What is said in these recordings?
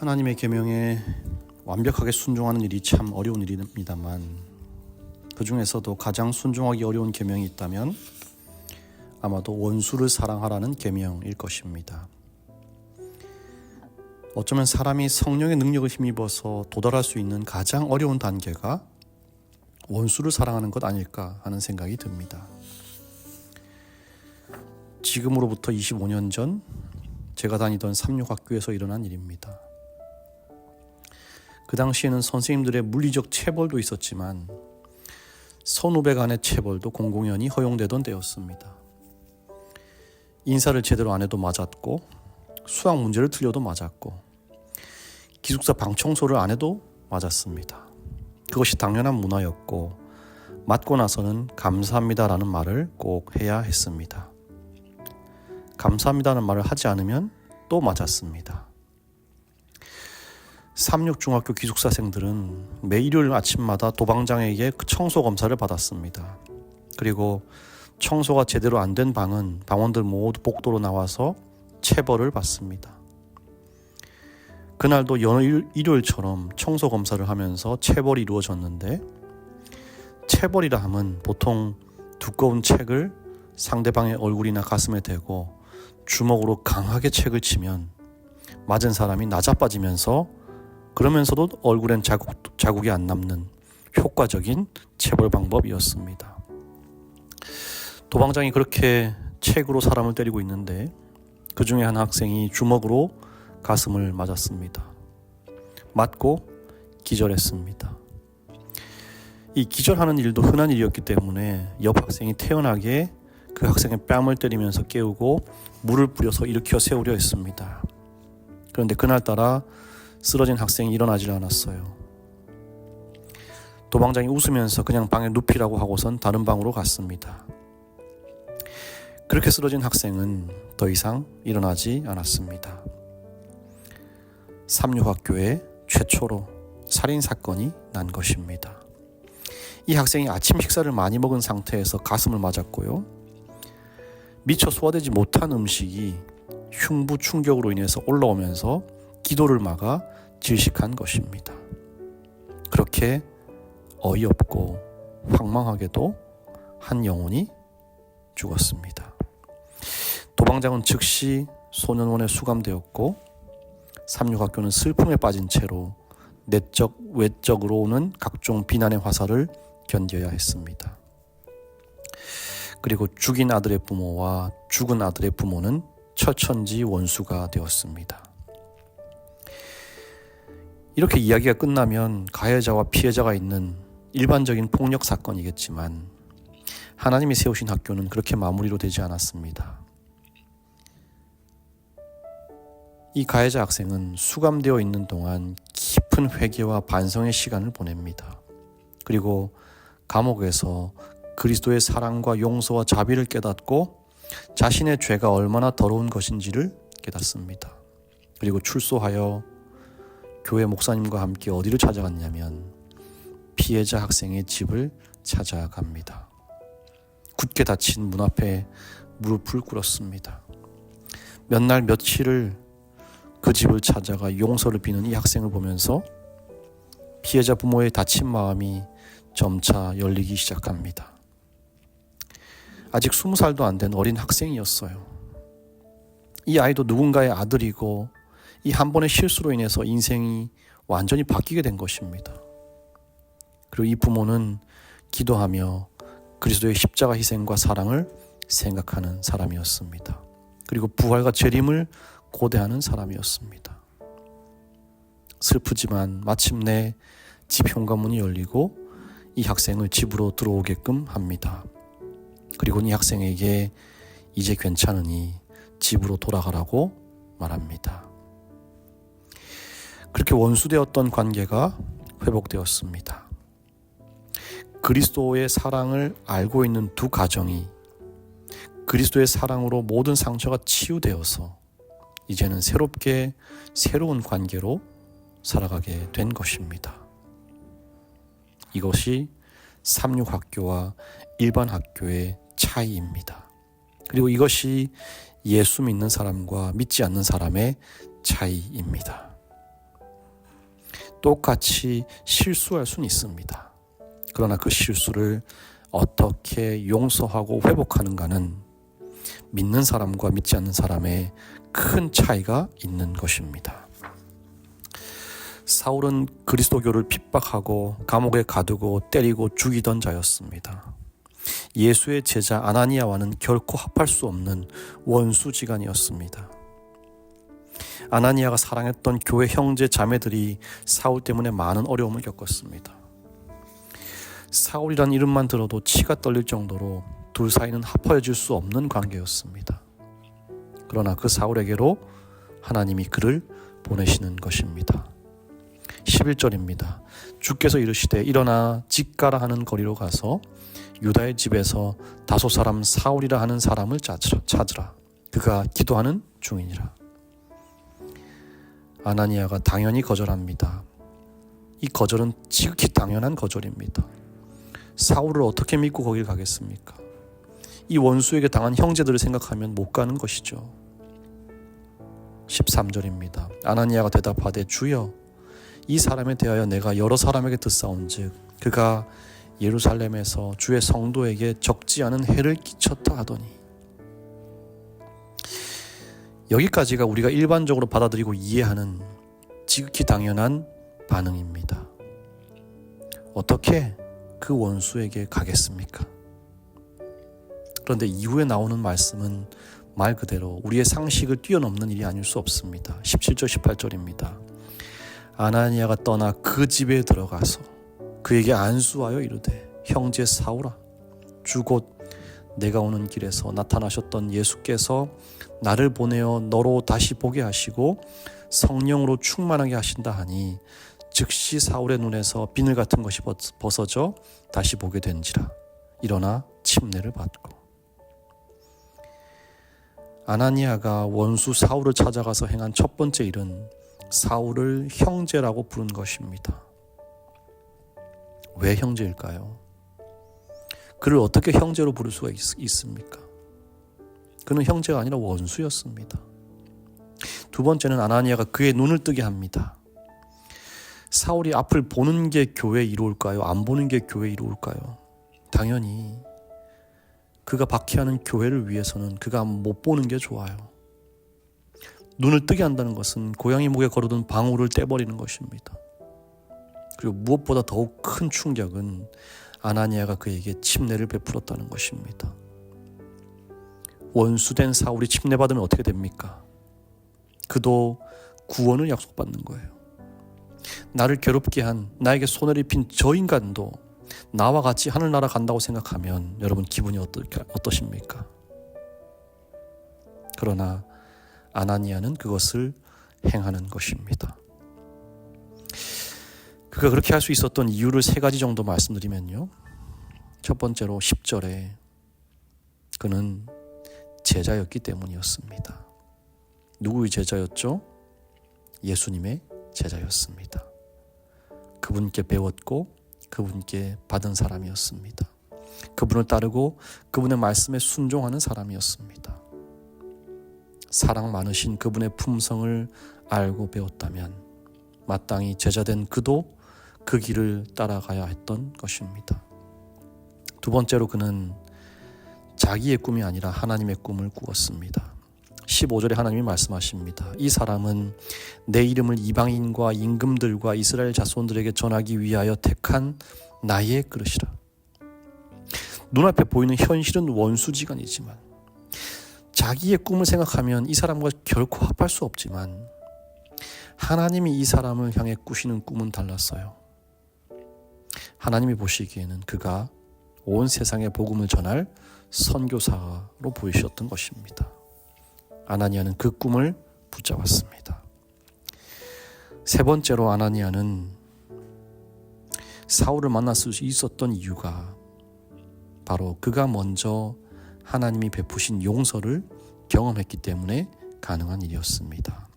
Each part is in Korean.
하나님의 계명에 완벽하게 순종하는 일이 참 어려운 일입니다만 그 중에서도 가장 순종하기 어려운 계명이 있다면 아마도 원수를 사랑하라는 계명일 것입니다. 어쩌면 사람이 성령의 능력을 힘입어서 도달할 수 있는 가장 어려운 단계가 원수를 사랑하는 것 아닐까 하는 생각이 듭니다. 지금으로부터 25년 전 제가 다니던 삼육학교에서 일어난 일입니다. 그 당시에는 선생님들의 물리적 체벌도 있었지만 선후배 간의 체벌도 공공연히 허용되던 때였습니다. 인사를 제대로 안 해도 맞았고 수학 문제를 틀려도 맞았고 기숙사 방 청소를 안 해도 맞았습니다. 그것이 당연한 문화였고 맞고 나서는 감사합니다라는 말을 꼭 해야 했습니다. 감사합니다라는 말을 하지 않으면 또 맞았습니다. 삼육중학교 기숙사생들은 매 일요일 아침마다 도방장에게 청소 검사를 받았습니다. 그리고 청소가 제대로 안 된 방은 방원들 모두 복도로 나와서 체벌을 받습니다. 그날도 여느 일요일처럼 청소 검사를 하면서 체벌이 이루어졌는데, 체벌이라 함은 보통 두꺼운 책을 상대방의 얼굴이나 가슴에 대고 주먹으로 강하게 책을 치면 맞은 사람이 나자빠지면서 그러면서도 얼굴엔 자국이 안 남는 효과적인 체벌 방법이었습니다. 도방장이 그렇게 책으로 사람을 때리고 있는데 그 중에 한 학생이 주먹으로 가슴을 맞았습니다. 맞고 기절했습니다. 이 기절하는 일도 흔한 일이었기 때문에 옆 학생이 태연하게 그 학생의 뺨을 때리면서 깨우고 물을 뿌려서 일으켜 세우려 했습니다. 그런데 그날따라 쓰러진 학생이 일어나질 않았어요. 도방장이 웃으면서 그냥 방에 눕히라고 하고선 다른 방으로 갔습니다. 그렇게 쓰러진 학생은 더 이상 일어나지 않았습니다. 삼육학교에 최초로 살인사건이 난 것입니다. 이 학생이 아침 식사를 많이 먹은 상태에서 가슴을 맞았고요. 미처 소화되지 못한 음식이 흉부 충격으로 인해서 올라오면서 기도를 막아 질식한 것입니다. 그렇게 어이없고 황망하게도 한 영혼이 죽었습니다. 도방장은 즉시 소년원에 수감되었고 삼육학교는 슬픔에 빠진 채로 내적, 외적으로 오는 각종 비난의 화살을 견뎌야 했습니다. 그리고 죽인 아들의 부모와 죽은 아들의 부모는 처천지 원수가 되었습니다. 이렇게 이야기가 끝나면 가해자와 피해자가 있는 일반적인 폭력 사건이겠지만 하나님이 세우신 학교는 그렇게 마무리로 되지 않았습니다. 이 가해자 학생은 수감되어 있는 동안 깊은 회개와 반성의 시간을 보냅니다. 그리고 감옥에서 그리스도의 사랑과 용서와 자비를 깨닫고 자신의 죄가 얼마나 더러운 것인지를 깨닫습니다. 그리고 출소하여 교회 목사님과 함께 어디를 찾아갔냐면 피해자 학생의 집을 찾아갑니다. 굳게 닫힌 문 앞에 무릎을 꿇었습니다. 몇 날 며칠을 그 집을 찾아가 용서를 비는 이 학생을 보면서 피해자 부모의 다친 마음이 점차 열리기 시작합니다. 아직 20살도 안 된 어린 학생이었어요. 이 아이도 누군가의 아들이고 이 한 번의 실수로 인해서 인생이 완전히 바뀌게 된 것입니다. 그리고 이 부모는 기도하며 그리스도의 십자가 희생과 사랑을 생각하는 사람이었습니다. 그리고 부활과 재림을 고대하는 사람이었습니다. 슬프지만 마침내 집 현관문이 열리고 이 학생을 집으로 들어오게끔 합니다. 그리고 이 학생에게 이제 괜찮으니 집으로 돌아가라고 말합니다. 그렇게 원수되었던 관계가 회복되었습니다. 그리스도의 사랑을 알고 있는 두 가정이 그리스도의 사랑으로 모든 상처가 치유되어서 이제는 새롭게 새로운 관계로 살아가게 된 것입니다. 이것이 삼육학교와 일반 학교의 차이입니다. 그리고 이것이 예수 믿는 사람과 믿지 않는 사람의 차이입니다. 똑같이 실수할 수는 있습니다. 그러나 그 실수를 어떻게 용서하고 회복하는가는 믿는 사람과 믿지 않는 사람의 큰 차이가 있는 것입니다. 사울은 그리스도교를 핍박하고 감옥에 가두고 때리고 죽이던 자였습니다. 예수의 제자 아나니아와는 결코 합할 수 없는 원수지간이었습니다. 아나니아가 사랑했던 교회 형제 자매들이 사울 때문에 많은 어려움을 겪었습니다. 사울이란 이름만 들어도 치가 떨릴 정도로 둘 사이는 합해질 수 없는 관계였습니다. 그러나 그 사울에게로 하나님이 그를 보내시는 것입니다. 11절입니다. 주께서 이르시되 일어나 직가라 하는 거리로 가서 유다의 집에서 다소 사람 사울이라 하는 사람을 찾으라. 그가 기도하는 중이니라. 아나니아가 당연히 거절합니다. 이 거절은 지극히 당연한 거절입니다. 사울을 어떻게 믿고 거길 가겠습니까? 이 원수에게 당한 형제들을 생각하면 못 가는 것이죠. 13절입니다. 아나니아가 대답하되 주여 이 사람에 대하여 내가 여러 사람에게 듣사온즉 그가 예루살렘에서 주의 성도에게 적지 않은 해를 끼쳤다 하더니. 여기까지가 우리가 일반적으로 받아들이고 이해하는 지극히 당연한 반응입니다. 어떻게 그 원수에게 가겠습니까? 그런데 이후에 나오는 말씀은 말 그대로 우리의 상식을 뛰어넘는 일이 아닐 수 없습니다. 17절 18절입니다. 아나니아가 떠나 그 집에 들어가서 그에게 안수하여 이르되 형제 사울아 주 곧 내가 오는 길에서 나타나셨던 예수께서 나를 보내어 너로 다시 보게 하시고 성령으로 충만하게 하신다 하니 즉시 사울의 눈에서 비늘 같은 것이 벗어져 다시 보게 된지라. 일어나 침례를 받고. 아나니아가 원수 사울을 찾아가서 행한 첫 번째 일은 사울을 형제라고 부른 것입니다. 왜 형제일까요? 그를 어떻게 형제로 부를 수가 있습니까? 그는 형제가 아니라 원수였습니다. 두 번째는 아나니아가 그의 눈을 뜨게 합니다. 사울이 앞을 보는 게 교회에 이로울까요? 안 보는 게 교회에 이로울까요? 당연히 그가 박해하는 교회를 위해서는 그가 못 보는 게 좋아요. 눈을 뜨게 한다는 것은 고양이 목에 걸어둔 방울을 떼버리는 것입니다. 그리고 무엇보다 더욱 큰 충격은 아나니아가 그에게 침례를 베풀었다는 것입니다. 원수된 사울이 침례받으면 어떻게 됩니까? 그도 구원을 약속받는 거예요. 나를 괴롭게 한, 나에게 손해를 입힌 저 인간도 나와 같이 하늘나라 간다고 생각하면 여러분 기분이 어떠십니까? 그러나 아나니아는 그것을 행하는 것입니다. 그가 그렇게 할 수 있었던 이유를 세 가지 정도 말씀드리면요. 첫 번째로 10절에 그는 제자였기 때문이었습니다. 누구의 제자였죠? 예수님의 제자였습니다. 그분께 배웠고 그분께 받은 사람이었습니다. 그분을 따르고 그분의 말씀에 순종하는 사람이었습니다. 사랑 많으신 그분의 품성을 알고 배웠다면 마땅히 제자된 그도 그 길을 따라가야 했던 것입니다. 두 번째로 그는 자기의 꿈이 아니라 하나님의 꿈을 꾸었습니다. 15절에 하나님이 말씀하십니다. 이 사람은 내 이름을 이방인과 임금들과 이스라엘 자손들에게 전하기 위하여 택한 나의 그릇이라. 눈앞에 보이는 현실은 원수지간이지만 자기의 꿈을 생각하면 이 사람과 결코 합할 수 없지만 하나님이 이 사람을 향해 꾸시는 꿈은 달랐어요. 하나님이 보시기에는 그가 온 세상에 복음을 전할 선교사로 보이셨던 것입니다. 아나니아는 그 꿈을 붙잡았습니다. 세 번째로 아나니아는 사울을 만날 수 있었던 이유가 바로 그가 먼저 하나님이 베푸신 용서를 경험했기 때문에 가능한 일이었습니다.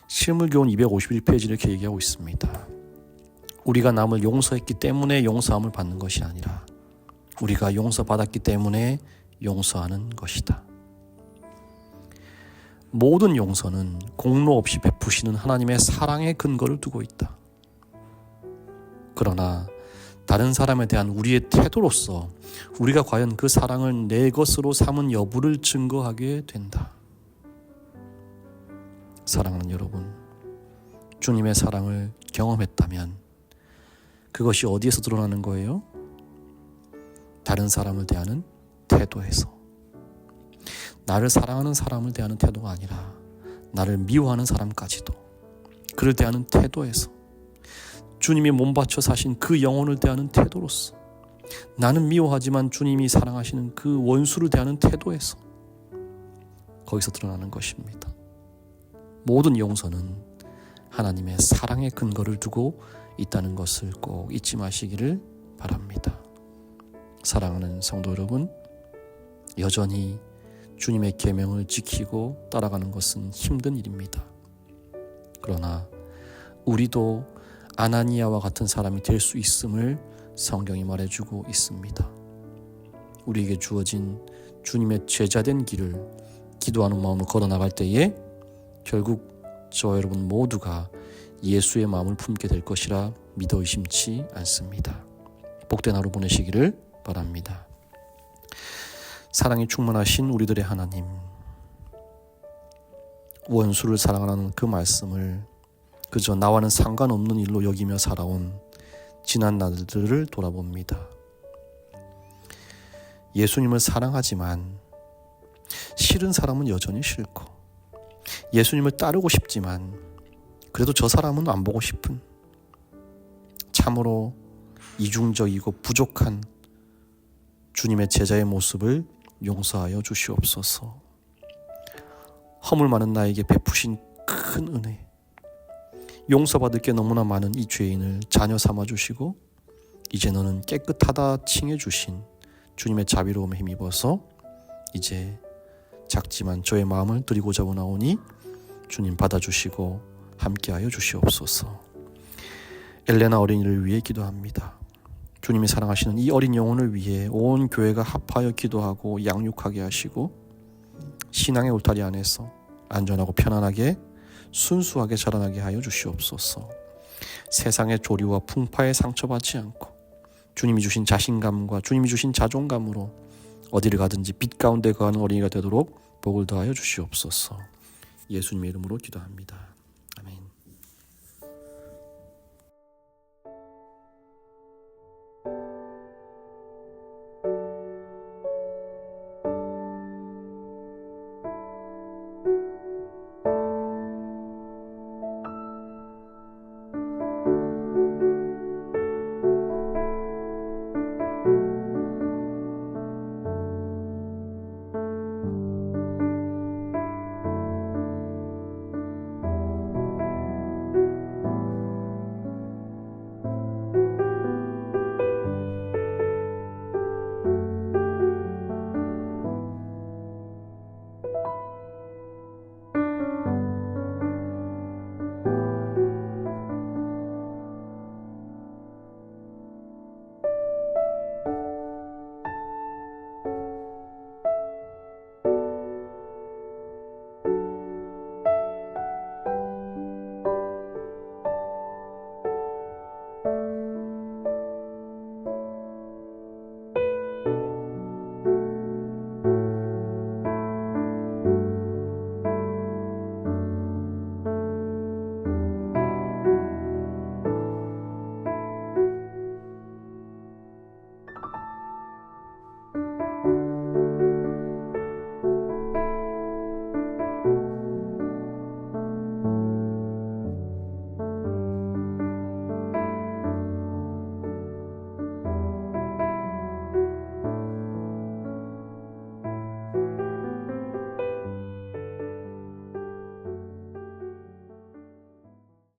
실물교훈 251페이지 이렇게 얘기하고 있습니다. 우리가 남을 용서했기 때문에 용서함을 받는 것이 아니라 우리가 용서받았기 때문에 용서하는 것이다. 모든 용서는 공로 없이 베푸시는 하나님의 사랑의 근거를 두고 있다. 그러나 다른 사람에 대한 우리의 태도로서 우리가 과연 그 사랑을 내 것으로 삼은 여부를 증거하게 된다. 사랑하는 여러분, 주님의 사랑을 경험했다면 그것이 어디에서 드러나는 거예요? 다른 사람을 대하는 태도에서. 나를 사랑하는 사람을 대하는 태도가 아니라 나를 미워하는 사람까지도 그를 대하는 태도에서, 주님이 몸바쳐 사신 그 영혼을 대하는 태도로서, 나는 미워하지만 주님이 사랑하시는 그 원수를 대하는 태도에서 거기서 드러나는 것입니다. 모든 용서는 하나님의 사랑의 근거를 두고 있다는 것을 꼭 잊지 마시기를 바랍니다. 사랑하는 성도 여러분, 여전히 주님의 계명을 지키고 따라가는 것은 힘든 일입니다. 그러나 우리도 아나니아와 같은 사람이 될 수 있음을 성경이 말해주고 있습니다. 우리에게 주어진 주님의 제자된 길을 기도하는 마음으로 걸어나갈 때에 결국 저와 여러분 모두가 예수의 마음을 품게 될 것이라 믿어 의심치 않습니다. 복된 하루 보내시기를 바랍니다. 사랑이 충만하신 우리들의 하나님, 원수를 사랑하라는 그 말씀을 그저 나와는 상관없는 일로 여기며 살아온 지난 날들을 돌아봅니다. 예수님을 사랑하지만 싫은 사람은 여전히 싫고, 예수님을 따르고 싶지만 그래도 저 사람은 안 보고 싶은, 참으로 이중적이고 부족한 주님의 제자의 모습을 용서하여 주시옵소서. 허물 많은 나에게 베푸신 큰 은혜, 용서받을 게 너무나 많은 이 죄인을 자녀 삼아 주시고 이제 너는 깨끗하다 칭해 주신 주님의 자비로움에 힘입어서 이제 작지만 저의 마음을 드리고자 원하오니 주님 받아주시고 함께하여 주시옵소서. 엘레나 어린이를 위해 기도합니다. 주님이 사랑하시는 이 어린 영혼을 위해 온 교회가 합하여 기도하고 양육하게 하시고 신앙의 울타리 안에서 안전하고 편안하게 순수하게 자라나게 하여 주시옵소서. 세상의 조리와 풍파에 상처받지 않고 주님이 주신 자신감과 주님이 주신 자존감으로 어디를 가든지 빛 가운데 거하는 어린이가 되도록 복을 더하여 주시옵소서. 예수님의 이름으로 기도합니다. 아멘.